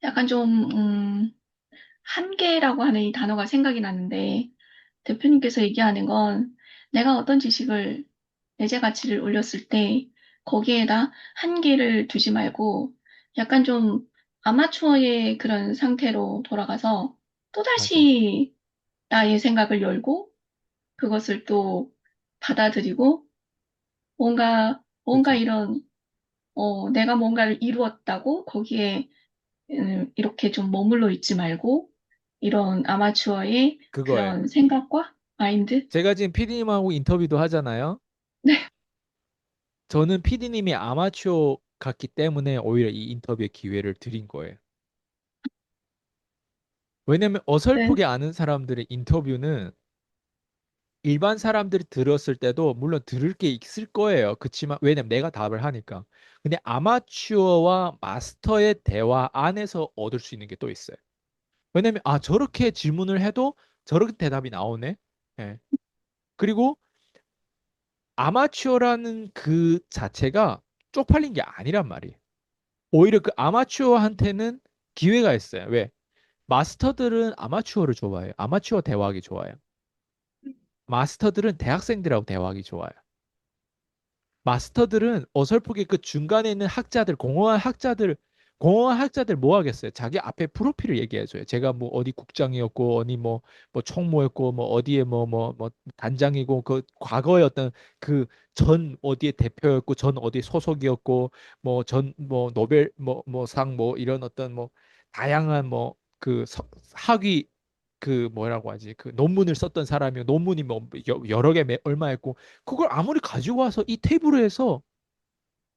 약간 좀, 한계라고 하는 이 단어가 생각이 나는데, 대표님께서 얘기하는 건 내가 어떤 지식을, 내재 가치를 올렸을 때, 거기에다 한계를 두지 말고, 약간 좀 아마추어의 그런 상태로 돌아가서, 맞아. 또다시 나의 생각을 열고, 그것을 또 받아들이고, 뭔가 그렇죠. 이런, 내가 뭔가를 이루었다고 거기에 이렇게 좀 머물러 있지 말고 이런 아마추어의 그거예요. 그런 생각과 마인드? 제가 지금 PD님하고 인터뷰도 하잖아요. 네, 저는 PD님이 아마추어 같기 때문에 오히려 이 인터뷰의 기회를 드린 거예요. 왜냐면 네, 어설프게 아는 사람들의 인터뷰는 일반 사람들이 들었을 때도 물론 들을 게 있을 거예요. 그렇지만 왜냐면 내가 답을 하니까. 근데 아마추어와 마스터의 대화 안에서 얻을 수 있는 게 또 있어요. 왜냐면 아 저렇게 질문을 해도 저렇게 대답이 나오네. 예. 그리고 아마추어라는 그 자체가 쪽팔린 게 아니란 말이에요. 오히려 그 아마추어한테는 기회가 있어요. 왜? 마스터들은 아마추어를 좋아해요. 아마추어 대화하기 좋아요. 마스터들은 대학생들하고 대화하기 좋아요. 마스터들은 어설프게 그 중간에 있는 학자들, 공허한 학자들 뭐 하겠어요? 자기 앞에 프로필을 얘기해줘요. 제가 뭐 어디 국장이었고, 어디 뭐 총무였고, 뭐 어디에 뭐 단장이고, 그 과거의 어떤 그 전 어디에 대표였고, 전 어디 소속이었고, 뭐 노벨 뭐 상 뭐 이런 어떤 뭐 다양한 뭐 그 학위 그 뭐라고 하지 그 논문을 썼던 사람이 논문이 뭐 여러 개 얼마였고 그걸 아무리 가지고 와서 이 테이블에서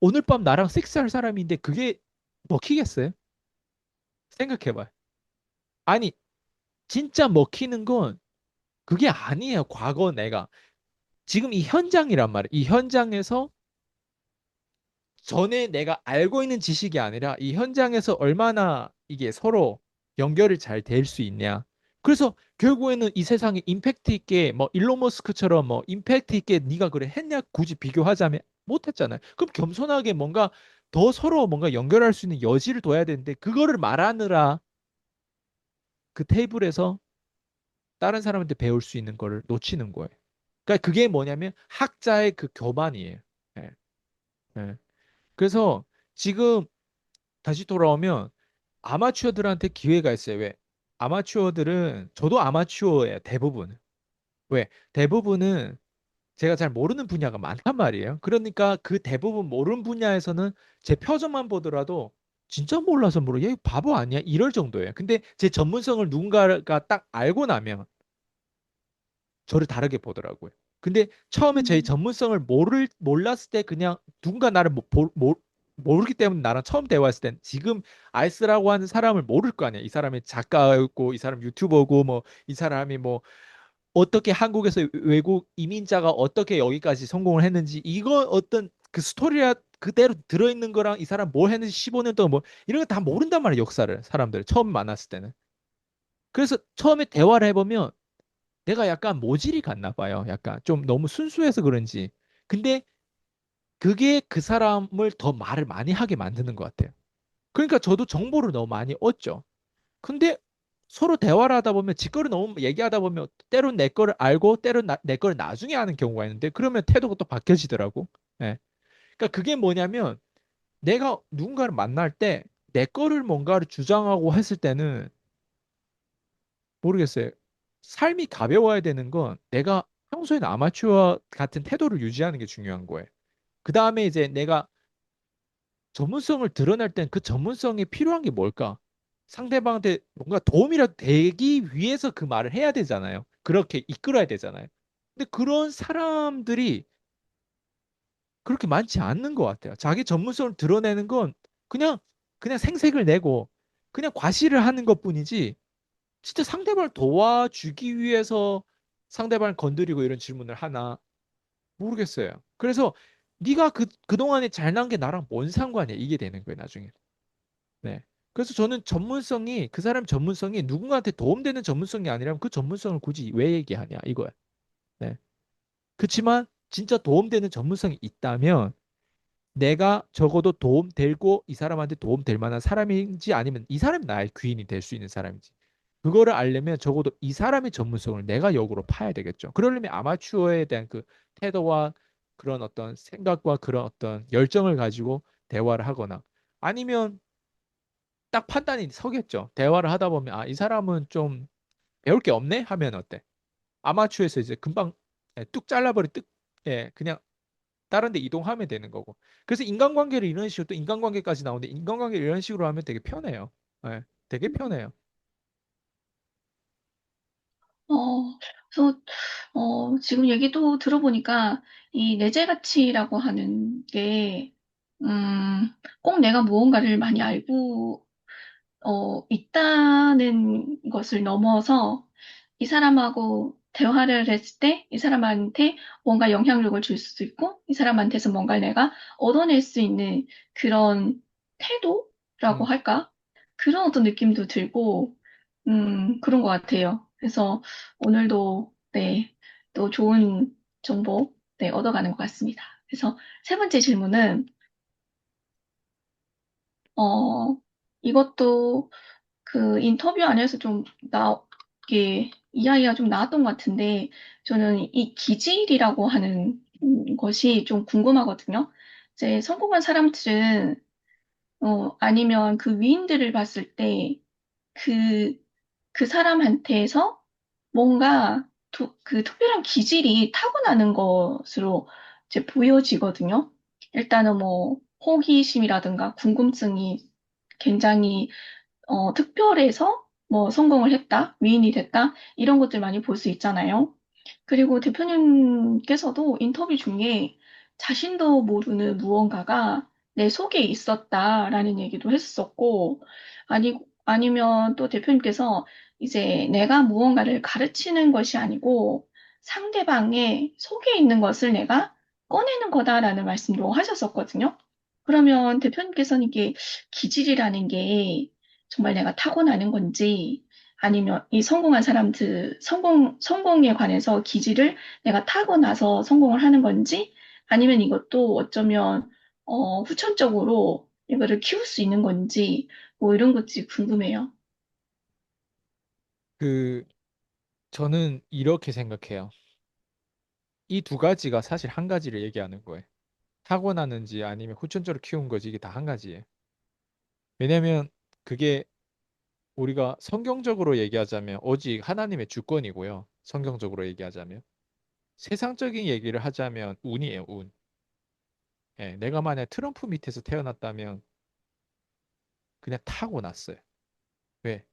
오늘 밤 나랑 섹스할 사람인데 그게 먹히겠어요? 생각해봐요. 아니 진짜 먹히는 건 그게 아니에요. 과거 내가 지금 이 현장이란 말이에요. 이 현장에서 전에 내가 알고 있는 지식이 아니라 이 현장에서 얼마나 이게 서로 연결이 잘 될 수 있냐. 그래서 결국에는 이 세상에 임팩트 있게 뭐 일론 머스크처럼 뭐 임팩트 있게 네가 그래 했냐 굳이 비교하자면 못했잖아요. 그럼 겸손하게 뭔가 더 서로 뭔가 연결할 수 있는 여지를 둬야 되는데 그거를 말하느라 그 테이블에서 다른 사람한테 배울 수 있는 거를 놓치는 거예요. 그러니까 그게 뭐냐면 학자의 그 교만이에요. 예, 예. 그래서 지금 다시 돌아오면 아마추어들한테 기회가 있어요. 왜? 아마추어들은 저도 아마추어예요. 대부분. 왜? 대부분은 제가 잘 모르는 분야가 많단 말이에요. 그러니까 그 대부분 모르는 분야에서는 제 표정만 보더라도 진짜 몰라서 모르. 얘 바보 아니야? 이럴 정도예요. 근데 제 전문성을 누군가가 딱 알고 나면 저를 다르게 보더라고요. 근데 처음에 제 음, 전문성을 몰랐을 때 그냥 누군가 나를 모르기 때문에 나랑 처음 대화했을 땐 지금 아이스라고 하는 사람을 모를 거 아니야. 이 사람이 작가였고, 이 사람 유튜버고, 뭐, 이 사람이 뭐, 어떻게 한국에서 외국 이민자가 어떻게 여기까지 성공을 했는지, 이거 어떤 그 스토리가 그대로 들어있는 거랑 이 사람 뭘 했는지 15년 동안 뭐, 이런 거 다 모른단 말이야, 역사를. 사람들. 처음 만났을 때는. 그래서 처음에 대화를 해보면 내가 약간 모질이 갔나 봐요. 약간 좀 너무 순수해서 그런지. 근데 그게 그 사람을 더 말을 많이 하게 만드는 것 같아요. 그러니까 저도 정보를 너무 많이 얻죠. 근데 서로 대화를 하다 보면 지거를 너무 얘기하다 보면 때론 내 거를 알고 때론 내 거를 나중에 아는 경우가 있는데 그러면 태도가 또 바뀌어지더라고. 예. 그러니까 그게 뭐냐면 내가 누군가를 만날 때 내 거를 뭔가를 주장하고 했을 때는 모르겠어요. 삶이 가벼워야 되는 건 내가 평소에는 아마추어 같은 태도를 유지하는 게 중요한 거예요. 그 다음에 이제 내가 전문성을 드러낼 땐 그 전문성이 필요한 게 뭘까? 상대방한테 뭔가 도움이라도 되기 위해서 그 말을 해야 되잖아요. 그렇게 이끌어야 되잖아요. 근데 그런 사람들이 그렇게 많지 않는 것 같아요. 자기 전문성을 드러내는 건 그냥 생색을 내고 그냥 과시를 하는 것뿐이지 진짜 상대방을 도와주기 위해서 상대방을 건드리고 이런 질문을 하나 모르겠어요. 그래서 네가 그동안에 잘난 게 나랑 뭔 상관이야? 이게 되는 거예요, 나중에. 네. 그래서 저는 전문성이 그 사람 전문성이 누군가한테 도움되는 전문성이 아니라면 그 전문성을 굳이 왜 얘기하냐 이거야. 네. 그렇지만 진짜 도움되는 전문성이 있다면 내가 적어도 도움 되고 이 사람한테 도움 될 만한 사람인지 아니면 이 사람이 나의 귀인이 될 수 있는 사람인지 그거를 알려면 적어도 이 사람의 전문성을 내가 역으로 파야 되겠죠. 그러려면 아마추어에 대한 그 태도와 그런 어떤 생각과 그런 어떤 열정을 가지고 대화를 하거나 아니면 딱 판단이 서겠죠. 대화를 하다 보면 아, 이 사람은 좀 배울 게 없네 하면 어때? 아마추어에서 이제 금방 뚝 잘라버리 뚝 그냥 다른 데 이동하면 되는 거고. 그래서 인간관계를 이런 식으로 또 인간관계까지 나오는데 인간관계를 이런 식으로 하면 되게 편해요. 되게 편해요. 그래서, 지금 얘기도 들어보니까 이 내재 가치라고 하는 게, 꼭 내가 무언가를 많이 알고 있다는 것을 넘어서 이 사람하고 대화를 했을 때 이 사람한테 뭔가 영향력을 줄 수도 있고 이 사람한테서 뭔가를 내가 얻어낼 수 있는 그런 태도라고 음, 할까? 그런 어떤 느낌도 들고, 그런 것 같아요. 그래서 오늘도, 네, 또 좋은 정보, 네, 얻어가는 것 같습니다. 그래서 세 번째 질문은, 어, 이것도 그 인터뷰 안에서 좀 이게 이야기가 좀 나왔던 것 같은데, 저는 이 기질이라고 하는 것이 좀 궁금하거든요. 이제 성공한 사람들은, 아니면 그 위인들을 봤을 때, 그, 그 사람한테서 뭔가 그 특별한 기질이 타고나는 것으로 이제 보여지거든요. 일단은 뭐, 호기심이라든가 궁금증이 굉장히 특별해서 뭐 성공을 했다, 위인이 됐다, 이런 것들 많이 볼 수 있잖아요. 그리고 대표님께서도 인터뷰 중에 자신도 모르는 무언가가 내 속에 있었다라는 얘기도 했었고, 아니면 또 대표님께서 이제 내가 무언가를 가르치는 것이 아니고 상대방의 속에 있는 것을 내가 꺼내는 거다라는 말씀도 하셨었거든요. 그러면 대표님께서는 이게 기질이라는 게 정말 내가 타고나는 건지, 아니면 이 성공한 사람들, 성공에 관해서 기질을 내가 타고나서 성공을 하는 건지, 아니면 이것도 어쩌면, 후천적으로 이거를 키울 수 있는 건지, 뭐 이런 것들이 궁금해요. 그 저는 이렇게 생각해요. 이 두 가지가 사실 한 가지를 얘기하는 거예요. 타고나는지 아니면 후천적으로 키운 거지 이게 다 한 가지예요. 왜냐면 그게 우리가 성경적으로 얘기하자면 오직 하나님의 주권이고요. 성경적으로 얘기하자면 세상적인 얘기를 하자면 운이에요, 운. 내가 만약 트럼프 밑에서 태어났다면 그냥 타고났어요. 왜?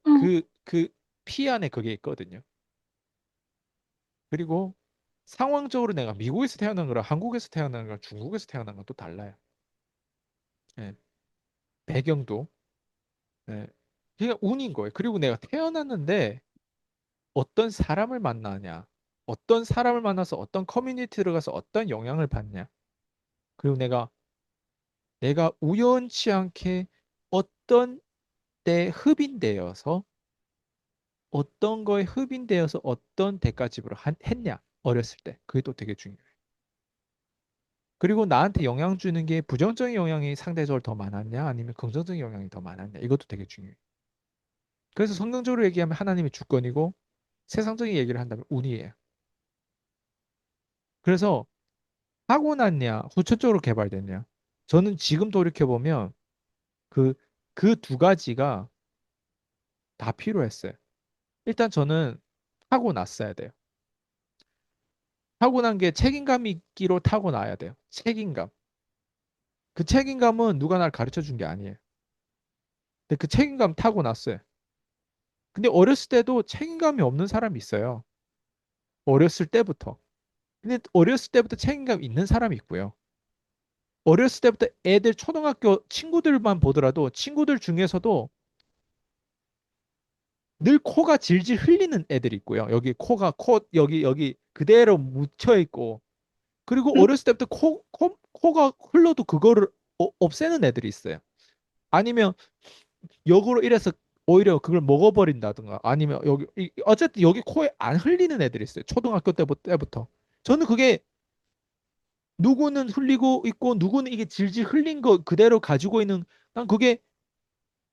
음, 그 피 안에 그게 있거든요. 그리고 상황적으로 내가 미국에서 태어난 거랑 한국에서 태어난 거랑 중국에서 태어난 건 또 달라요. 예, 배경도. 예, 그냥 운인 거예요. 그리고 내가 태어났는데 어떤 사람을 만나냐, 어떤 사람을 만나서 어떤 커뮤니티를 가서 어떤 영향을 받냐. 그리고 내가 우연치 않게 어떤 때 흡인되어서 어떤 거에 흡인되어서 어떤 대가집으로 했냐. 어렸을 때. 그게 또 되게 중요해요. 그리고 나한테 영향 주는 게 부정적인 영향이 상대적으로 더 많았냐, 아니면 긍정적인 영향이 더 많았냐. 이것도 되게 중요해요. 그래서 성경적으로 얘기하면 하나님의 주권이고 세상적인 얘기를 한다면 운이에요. 그래서 타고났냐, 후천적으로 개발됐냐. 저는 지금 돌이켜보면 그, 그 두 가지가 다 필요했어요. 일단 저는 타고났어야 돼요. 타고난 게 책임감 있기로 타고나야 돼요. 책임감. 그 책임감은 누가 날 가르쳐 준 게 아니에요. 근데 그 책임감 타고났어요. 근데 어렸을 때도 책임감이 없는 사람이 있어요. 어렸을 때부터. 근데 어렸을 때부터 책임감 있는 사람이 있고요. 어렸을 때부터 애들 초등학교 친구들만 보더라도 친구들 중에서도 늘 코가 질질 흘리는 애들이 있고요. 여기 여기 그대로 묻혀 있고 그리고 음, 어렸을 때부터 코가 흘러도 그거를 없애는 애들이 있어요. 아니면 역으로 이래서 오히려 그걸 먹어버린다든가 아니면 어쨌든 여기 코에 안 흘리는 애들이 있어요. 초등학교 때부터. 저는 그게 누구는 흘리고 있고 누구는 이게 질질 흘린 거 그대로 가지고 있는 난 그게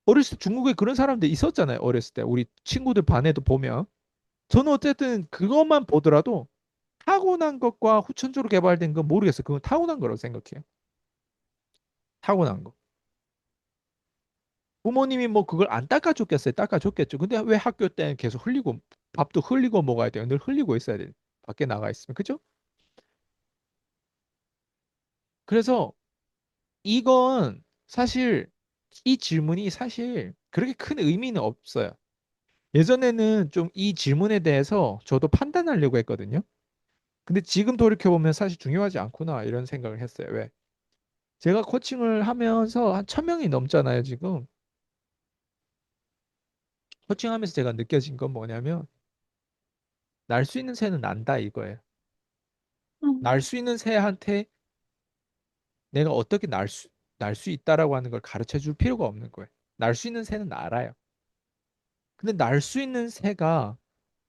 어렸을 때 중국에 그런 사람들 있었잖아요. 어렸을 때 우리 친구들 반에도 보면 저는 어쨌든 그것만 보더라도 타고난 것과 후천적으로 개발된 건 모르겠어요. 그건 타고난 거라고 생각해요. 타고난 거. 부모님이 뭐 그걸 안 닦아줬겠어요. 닦아줬겠죠. 근데 왜 학교 때 계속 흘리고 밥도 흘리고 먹어야 돼요. 늘 흘리고 있어야 돼요. 밖에 나가 있으면. 그죠? 그래서 이건 사실 이 질문이 사실 그렇게 큰 의미는 없어요. 예전에는 좀 이 질문에 대해서 저도 판단하려고 했거든요. 근데 지금 돌이켜보면 사실 중요하지 않구나 이런 생각을 했어요. 왜? 제가 코칭을 하면서 한 1000명이 넘잖아요, 지금. 코칭하면서 제가 느껴진 건 뭐냐면 날 수 있는 새는 난다 이거예요. 날 음, 수 있는 새한테 내가 어떻게 날 수 있다라고 하는 걸 가르쳐 줄 필요가 없는 거예요. 날 수 있는 새는 알아요. 근데 날 수 있는 새가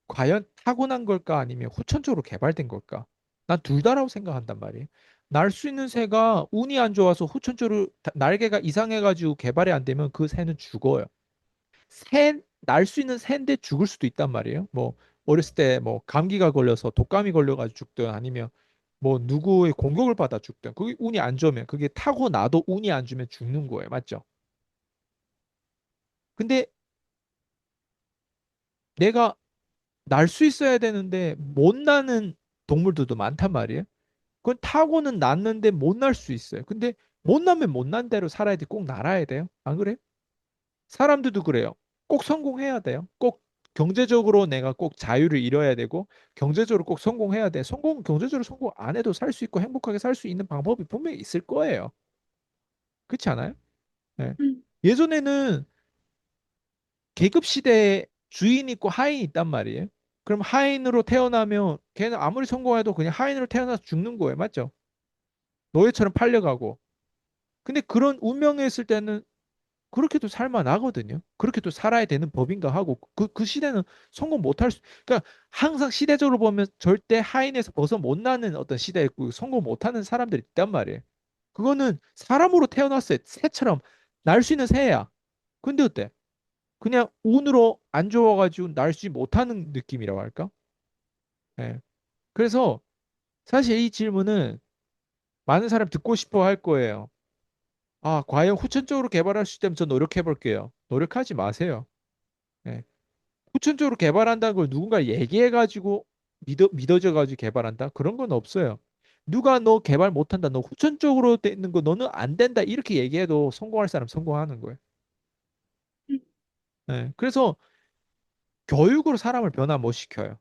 과연 타고난 걸까 아니면 후천적으로 개발된 걸까? 난 둘 다라고 생각한단 말이에요. 날 수 있는 새가 운이 안 좋아서 후천적으로 날개가 이상해가지고 개발이 안 되면 그 새는 죽어요. 날 수 있는 새인데 죽을 수도 있단 말이에요. 뭐 어렸을 때 뭐 감기가 걸려서 독감이 걸려가지고 죽든 아니면 뭐 누구의 공격을 받아 죽든 그게 운이 안 좋으면 그게 타고나도 운이 안 좋으면 죽는 거예요. 맞죠? 근데 내가 날 수 있어야 되는데 못 나는 동물들도 많단 말이에요. 그건 타고는 났는데 못 날 수 있어요. 근데 못 나면 못 난 대로 살아야 돼. 꼭 날아야 돼요. 안 그래요? 사람들도 그래요. 꼭 성공해야 돼요. 꼭 경제적으로 내가 꼭 자유를 이뤄야 되고 경제적으로 꼭 성공해야 돼. 경제적으로 성공 안 해도 살 수 있고 행복하게 살 수 있는 방법이 분명히 있을 거예요. 그렇지 않아요? 네. 음, 예전에는 계급 시대에 주인 있고 하인 있단 말이에요. 그럼 하인으로 태어나면 걔는 아무리 성공해도 그냥 하인으로 태어나서 죽는 거예요. 맞죠? 노예처럼 팔려가고. 근데 그런 운명에 있을 때는 그렇게도 살만하거든요. 그렇게도 살아야 되는 법인가 하고 그 시대는 성공 못할 수, 그러니까 항상 시대적으로 보면 절대 하인에서 벗어 못 나는 어떤 시대였고 성공 못하는 사람들이 있단 말이에요. 그거는 사람으로 태어났어요. 새처럼 날 수 있는 새야. 근데 어때? 그냥 운으로 안 좋아가지고 날지 못하는 느낌이라고 할까? 예. 그래서 사실 이 질문은 많은 사람 듣고 싶어 할 거예요. 아, 과연 후천적으로 개발할 수 있다면 저 노력해 볼게요. 노력하지 마세요. 예. 후천적으로 개발한다는 걸 누군가 얘기해가지고 믿어져가지고 개발한다? 그런 건 없어요. 누가 너 개발 못한다, 너 후천적으로 돼 있는 거 너는 안 된다 이렇게 얘기해도 성공할 사람 성공하는 거예요. 음. 예. 그래서 교육으로 사람을 변화 못 시켜요.